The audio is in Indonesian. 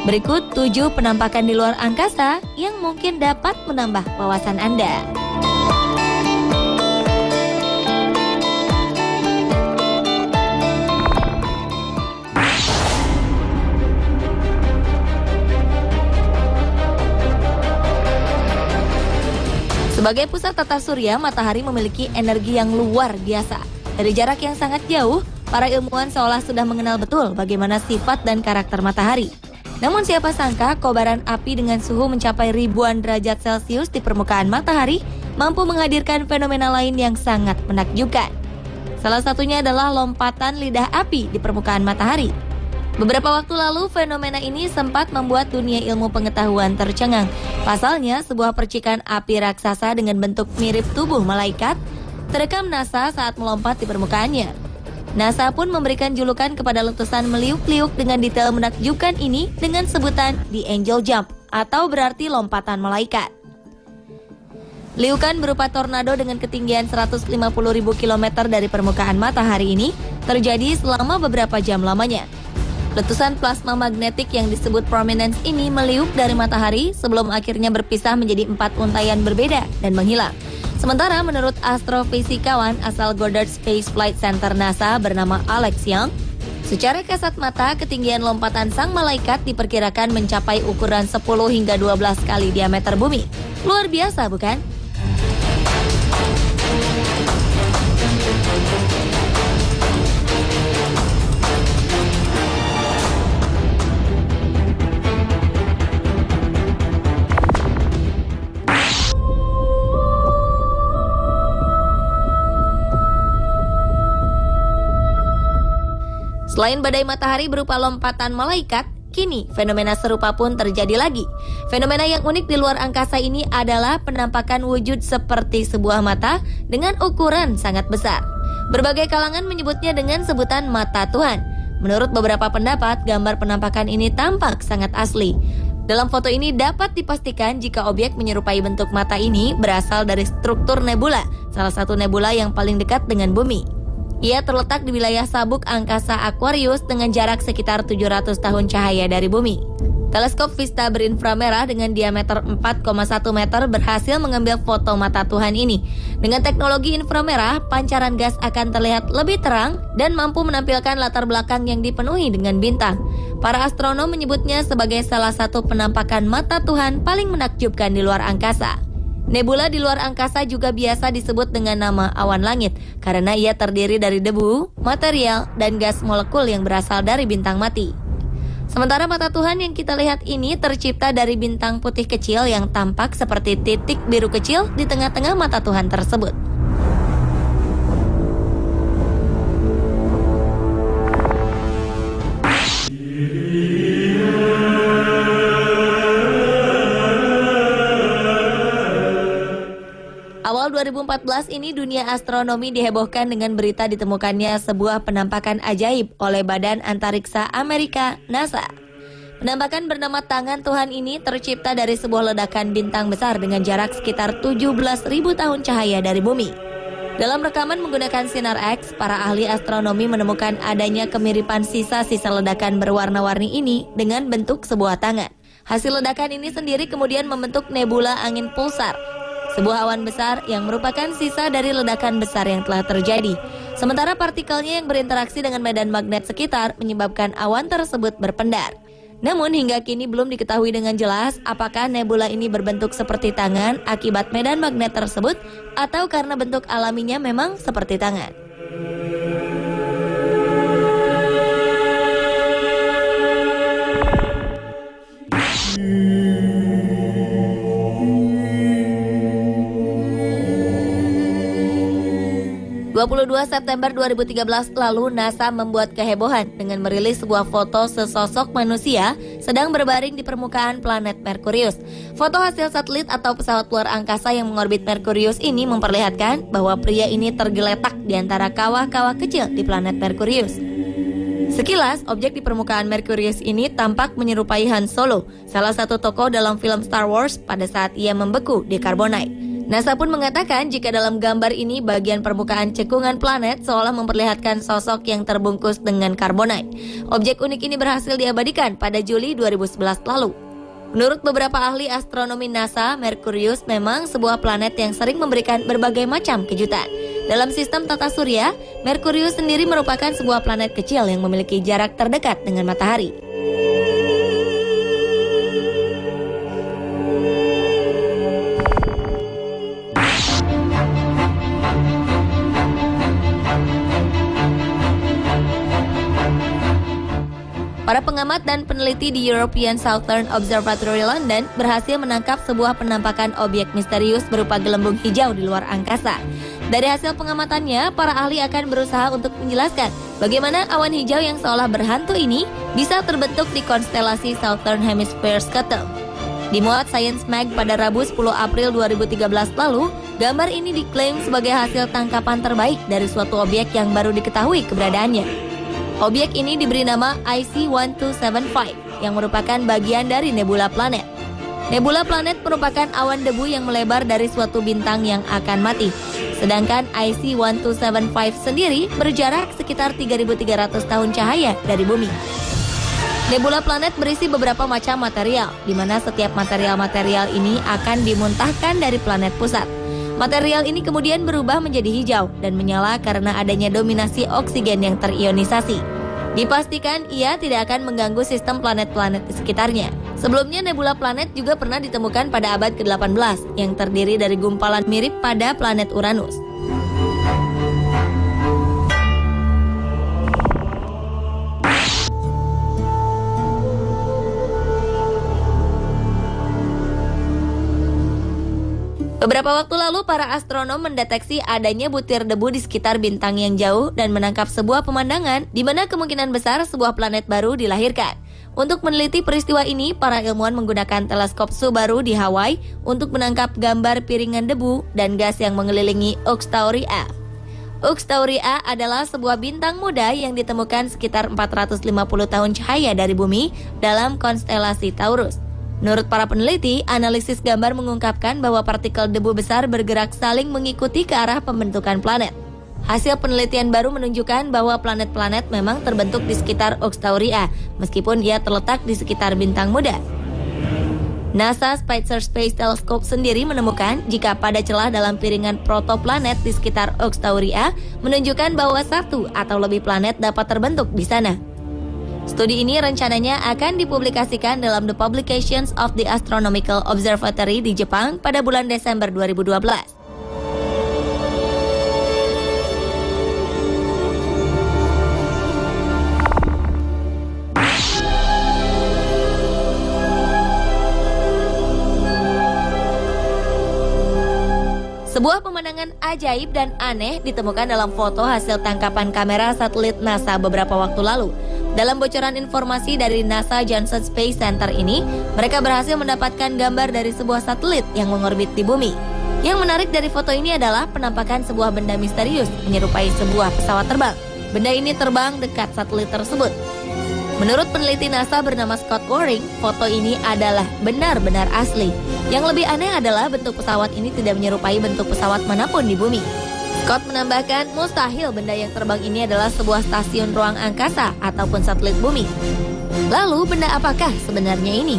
Berikut 7 penampakan di luar angkasa yang mungkin dapat menambah wawasan Anda. Sebagai pusat tata surya, matahari memiliki energi yang luar biasa. Dari jarak yang sangat jauh, para ilmuwan seolah sudah mengenal betul bagaimana sifat dan karakter matahari. Namun siapa sangka kobaran api dengan suhu mencapai ribuan derajat Celcius di permukaan matahari mampu menghadirkan fenomena lain yang sangat menakjubkan. Salah satunya adalah lompatan lidah api di permukaan matahari. Beberapa waktu lalu fenomena ini sempat membuat dunia ilmu pengetahuan tercengang. Pasalnya sebuah percikan api raksasa dengan bentuk mirip tubuh malaikat terekam NASA saat melompat di permukaannya. NASA pun memberikan julukan kepada letusan meliuk-liuk dengan detail menakjubkan ini dengan sebutan The Angel Jump atau berarti lompatan malaikat. Liukan berupa tornado dengan ketinggian 150.000 km dari permukaan matahari ini terjadi selama beberapa jam lamanya. Letusan plasma magnetik yang disebut prominence ini meliuk dari matahari sebelum akhirnya berpisah menjadi 4 untaian berbeda dan menghilang. Sementara menurut astrofisikawan asal Goddard Space Flight Center NASA bernama Alex Young, secara kasat mata ketinggian lompatan sang malaikat diperkirakan mencapai ukuran 10 hingga 12 kali diameter bumi. Luar biasa, bukan? Selain badai matahari berupa lompatan malaikat, kini fenomena serupa pun terjadi lagi. Fenomena yang unik di luar angkasa ini adalah penampakan wujud seperti sebuah mata dengan ukuran sangat besar. Berbagai kalangan menyebutnya dengan sebutan mata Tuhan. Menurut beberapa pendapat, gambar penampakan ini tampak sangat asli. Dalam foto ini dapat dipastikan jika objek menyerupai bentuk mata ini berasal dari struktur nebula, salah satu nebula yang paling dekat dengan bumi. Ia terletak di wilayah sabuk angkasa Aquarius dengan jarak sekitar 700 tahun cahaya dari bumi. Teleskop Vista berinframerah dengan diameter 4,1 meter berhasil mengambil foto mata Tuhan ini. Dengan teknologi inframerah, pancaran gas akan terlihat lebih terang dan mampu menampilkan latar belakang yang dipenuhi dengan bintang. Para astronom menyebutnya sebagai salah satu penampakan mata Tuhan paling menakjubkan di luar angkasa. Nebula di luar angkasa juga biasa disebut dengan nama awan langit karena ia terdiri dari debu, material, dan gas molekul yang berasal dari bintang mati. Sementara mata Tuhan yang kita lihat ini tercipta dari bintang putih kecil yang tampak seperti titik biru kecil di tengah-tengah mata Tuhan tersebut. Awal 2014 ini dunia astronomi dihebohkan dengan berita ditemukannya sebuah penampakan ajaib oleh Badan Antariksa Amerika, NASA. Penampakan bernama Tangan Tuhan ini tercipta dari sebuah ledakan bintang besar dengan jarak sekitar 17.000 tahun cahaya dari bumi. Dalam rekaman menggunakan sinar X, para ahli astronomi menemukan adanya kemiripan sisa-sisa ledakan berwarna-warni ini dengan bentuk sebuah tangan. Hasil ledakan ini sendiri kemudian membentuk nebula angin pulsar, sebuah awan besar yang merupakan sisa dari ledakan besar yang telah terjadi. Sementara partikelnya yang berinteraksi dengan medan magnet sekitar menyebabkan awan tersebut berpendar. Namun hingga kini belum diketahui dengan jelas apakah nebula ini berbentuk seperti tangan akibat medan magnet tersebut atau karena bentuk alaminya memang seperti tangan. 22 September 2013 lalu NASA membuat kehebohan dengan merilis sebuah foto sesosok manusia sedang berbaring di permukaan planet Merkurius. Foto hasil satelit atau pesawat luar angkasa yang mengorbit Merkurius ini memperlihatkan bahwa pria ini tergeletak di antara kawah-kawah kecil di planet Merkurius. Sekilas, objek di permukaan Merkurius ini tampak menyerupai Han Solo, salah satu tokoh dalam film Star Wars pada saat ia membeku di Carbonite. NASA pun mengatakan jika dalam gambar ini bagian permukaan cekungan planet seolah memperlihatkan sosok yang terbungkus dengan karbonat. Objek unik ini berhasil diabadikan pada Juli 2011 lalu. Menurut beberapa ahli astronomi NASA, Merkurius memang sebuah planet yang sering memberikan berbagai macam kejutan. Dalam sistem tata surya, Merkurius sendiri merupakan sebuah planet kecil yang memiliki jarak terdekat dengan matahari. Para pengamat dan peneliti di European Southern Observatory London berhasil menangkap sebuah penampakan objek misterius berupa gelembung hijau di luar angkasa. Dari hasil pengamatannya, para ahli akan berusaha untuk menjelaskan bagaimana awan hijau yang seolah berhantu ini bisa terbentuk di konstelasi Southern Hemisphere Scuttle. Dimuat Science Mag pada Rabu 10 April 2013 lalu, gambar ini diklaim sebagai hasil tangkapan terbaik dari suatu objek yang baru diketahui keberadaannya. Objek ini diberi nama IC-1275 yang merupakan bagian dari nebula planet. Nebula planet merupakan awan debu yang melebar dari suatu bintang yang akan mati. Sedangkan IC-1275 sendiri berjarak sekitar 3.300 tahun cahaya dari bumi. Nebula planet berisi beberapa macam material, di mana setiap material-material ini akan dimuntahkan dari planet pusat. Material ini kemudian berubah menjadi hijau dan menyala karena adanya dominasi oksigen yang terionisasi. Dipastikan ia tidak akan mengganggu sistem planet-planet di sekitarnya. Sebelumnya nebula planet juga pernah ditemukan pada abad ke-18 yang terdiri dari gumpalan mirip pada planet Uranus. Beberapa waktu lalu, para astronom mendeteksi adanya butir debu di sekitar bintang yang jauh dan menangkap sebuah pemandangan di mana kemungkinan besar sebuah planet baru dilahirkan. Untuk meneliti peristiwa ini, para ilmuwan menggunakan teleskop Subaru di Hawaii untuk menangkap gambar piringan debu dan gas yang mengelilingi Ux Tauri A. Ux Tauri A adalah sebuah bintang muda yang ditemukan sekitar 450 tahun cahaya dari bumi dalam konstelasi Taurus. Menurut para peneliti, analisis gambar mengungkapkan bahwa partikel debu besar bergerak saling mengikuti ke arah pembentukan planet. Hasil penelitian baru menunjukkan bahwa planet-planet memang terbentuk di sekitar Ux Tauri A, meskipun ia terletak di sekitar bintang muda. NASA Spitzer Space Telescope sendiri menemukan jika pada celah dalam piringan protoplanet di sekitar Ux Tauri A menunjukkan bahwa satu atau lebih planet dapat terbentuk di sana. Studi ini rencananya akan dipublikasikan dalam The Publications of the Astronomical Observatory di Jepang pada bulan Desember 2012. Sebuah pemandangan ajaib dan aneh ditemukan dalam foto hasil tangkapan kamera satelit NASA beberapa waktu lalu. Dalam bocoran informasi dari NASA Johnson Space Center ini, mereka berhasil mendapatkan gambar dari sebuah satelit yang mengorbit di bumi. Yang menarik dari foto ini adalah penampakan sebuah benda misterius menyerupai sebuah pesawat terbang. Benda ini terbang dekat satelit tersebut. Menurut peneliti NASA bernama Scott Waring, foto ini adalah benar-benar asli. Yang lebih aneh adalah bentuk pesawat ini tidak menyerupai bentuk pesawat manapun di bumi. Scott menambahkan, mustahil benda yang terbang ini adalah sebuah stasiun ruang angkasa ataupun satelit bumi. Lalu, benda apakah sebenarnya ini?